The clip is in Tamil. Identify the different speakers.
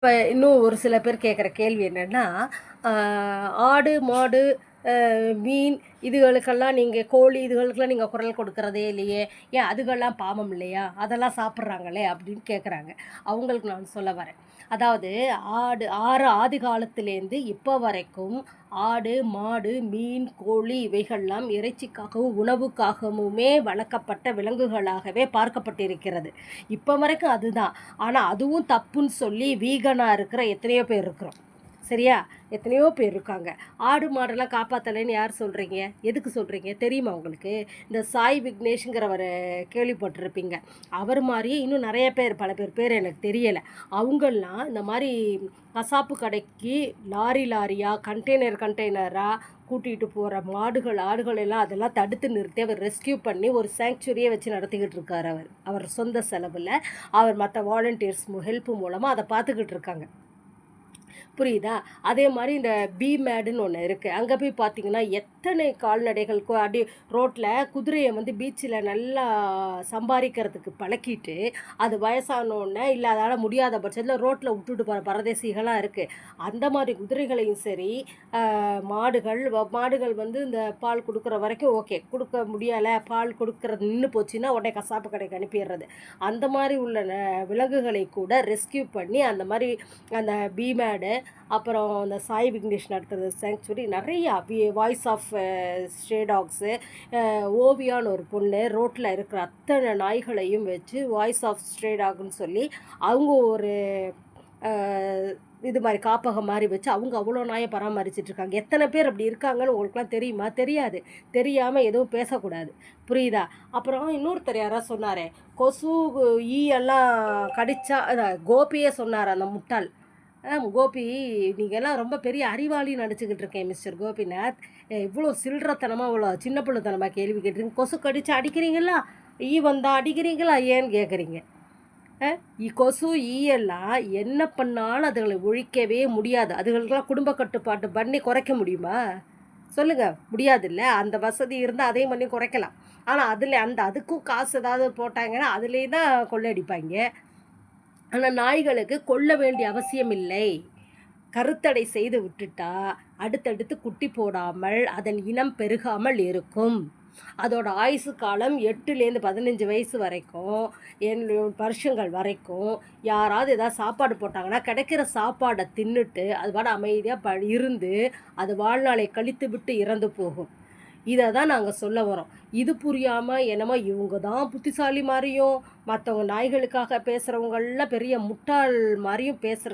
Speaker 1: இப்ப இன்னும் ஒரு சில பேர் கேட்குற கேள்வி என்னன்னா, ஆ ஆடு, மாடு, மீன் இதுகளுக்கெல்லாம் கோழி இதுகளுக்கெல்லாம் நீங்க குரல் கொடுக்கிறதே இல்லையே! ஏன் அதுகெல்லாம் பாவம் இல்லையா? அதெல்லாம் சாப்பிடுறாங்களே! அப்படின்னு கேட்குறாங்க. அவங்களுக்கு நான் சொல்ல வரேன். அதாவது ஆதி காலத்திலேருந்து இப்ப வரைக்கும் ஆடு, மாடு, மீன், கோழி இவைகள்லாம் இறைச்சிக்காகவும், உணவுக்காகவுமே வளர்க்கப்பட்ட விலங்குகளாகவே பார்க்கப்பட்டிருக்கிறது. இப்ப வரைக்கும் அதுதான். ஆனா, அதுவும் தப்புன்னு சொல்லி வீகனா இருக்கிற எத்தனையோ பேர் இருக்கிறோம். சரியா? எத்தனையோ பேர் இருக்காங்க. ஆடு, மாடெல்லாம் காப்பாத்தலைன்னு யார் சொல்றீங்க? எதுக்கு சொல்றீங்க? தெரியுமா உங்களுக்கு? இந்த சாய் விக்னேஷ்ங்கிறவர கேள்விப்பட்டிருப்பீங்க. அவர் மாரியே இன்னும் நெறைய பேர், பல பேர் எனக்கு தெரியல. அவங்கலாம் இந்த மாரி கசாப்பு கடைக்கு லாரியா, கண்டெய்னரா கூட்டிட்டு போற மாடுகள், ஆடுகள் எல்லாம் அதெல்லாம் தடுத்து நிறுத்தி அவர் ரெஸ்க்யூ பண்ணி ஒரு சாங்சுரியே வச்சு நடத்திக்கிட்டு இருக்காரு அவர். அவர் சொந்த செலவுல. அவர் மத்த வாலண்டியர்ஸ் ஹெல்ப் மூலமா அத பார்த்துக்கிட்டு இருக்காங்க. புரியுதா? அதே மாரி இந்த மேடுன்னு ஒண்ணு இருக்கு. அங்க போய் பார்த்தீங்கன்னா, எத்தனை கால்நடைகள் ரோட்ல குதிரைய பீச்சுல நல்லா சம்பாரிக்கிறதுக்கு பழக்கிட்டு, அது வயசானோன்னே, இல்ல அதால முடியாத பட்சத்தில ரோட்ல உட்டுட்டு போற பரதேசிகள்லாம் இருக்கு. அந்த மாரி குதிரைகளையும் சரி, மாடுகள் இந்த பால் குடுக்குற வரைக்கும் ஓகே. குடுக்க முடியல, பால் குடுக்குறது நின்னு போச்சுன்னா, உடனே கசாப்பு கடைக்கு அனுப்பிர்றது. அந்த மாரி உள்ள விலங்குகளை கூட ரெஸ்க்யூ பண்ணி, அந்த மாரி அந்த மேடு அப்புறம் இந்த சாய் விக்னேஷ் நடத்துகிற சாங்சுரி நிறையா வாய்ஸ் ஆஃப் ஸ்ட்ரே டாக்ஸு, ஓவியான்னு ஒரு பொண்ணு ரோட்டில் இருக்கிற அத்தனை நாய்களையும் வச்சு வாய்ஸ் ஆஃப் ஸ்ட்ரே டாக்னு சொல்லி அவங்க ஒரு இது மாதிரி காப்பகம் மாதிரி வச்சு அவங்க அவ்வளோ நாயை பராமரிச்சுட்டு இருக்காங்க. எத்தனை பேர் அப்படி இருக்காங்கன்னு உங்களுக்குலாம் தெரியுமா? தெரியாது. தெரியாமல் எதுவும் பேசக்கூடாது. புரியுதா? அப்புறம் இன்னொருத்தர் யாராவது சொன்னாரே, கொசு ஈ எல்லாம் கடிச்சா கோபியே சொன்னார் அந்த முட்டாள். கோபி, நீங்கள்லாம் ரொம்ப பெரிய அறிவாளின்னு நடிச்சுக்கிட்டு இருக்கேன் மிஸ்டர் கோபிநாத். இவ்வளோ சில்லறத்தனமாக இவ்வளோ சின்ன பிள்ளைத்தனமாக கேள்வி கேட்டுருங்க. கொசு கடிச்சு அடிக்கிறீங்களா? ஈ வந்தால் அடிக்கிறீங்களா? ஏன்னு கேட்குறீங்க. கொசு ஈயெல்லாம் என்ன பண்ணாலும் அதுகளை ஒழிக்கவே முடியாது. அதுகளுக்கெல்லாம் குடும்ப கட்டுப்பாட்டு பண்ணி குறைக்க முடியுமா? சொல்லுங்க. முடியாதுல்ல. அந்த வசதி இருந்தால் அதையும் பண்ணி குறைக்கலாம். ஆனால் அதுக்கும் காசு ஏதாவது போட்டாங்கன்னா அதுலேயே தான் கொள்ளையடிப்பாங்க. ஆனால் நாய்களுக்கு கொல்ல வேண்டிய அவசியம் இல்லை. கருத்தடை செய்து விட்டுட்டா அடுத்தடுத்து குட்டி போடாமல் அதன் இனம் பெருகாமல் இருக்கும். அதோட ஆயுசு காலம் 8லேருந்து 15 வயசு வரைக்கும், வருஷங்கள் வரைக்கும் யாராவது ஏதாவது சாப்பாடு போட்டாங்கன்னா கிடைக்கிற சாப்பாடை தின்னுட்டு அது பாட அமைதியாக இருந்து அது வாழ்நாளை கழித்து விட்டு இறந்து போகும். இதை தான் நாங்கள் சொல்ல வரோம். இது புரியாமல் என்னமோ இவங்க தான் புத்திசாலி மாதிரியும், மற்றவங்க நாய்களுக்காக பேசுகிறவங்கெல்லாம் பெரிய முட்டாள் மாதிரியும் பேசுகிற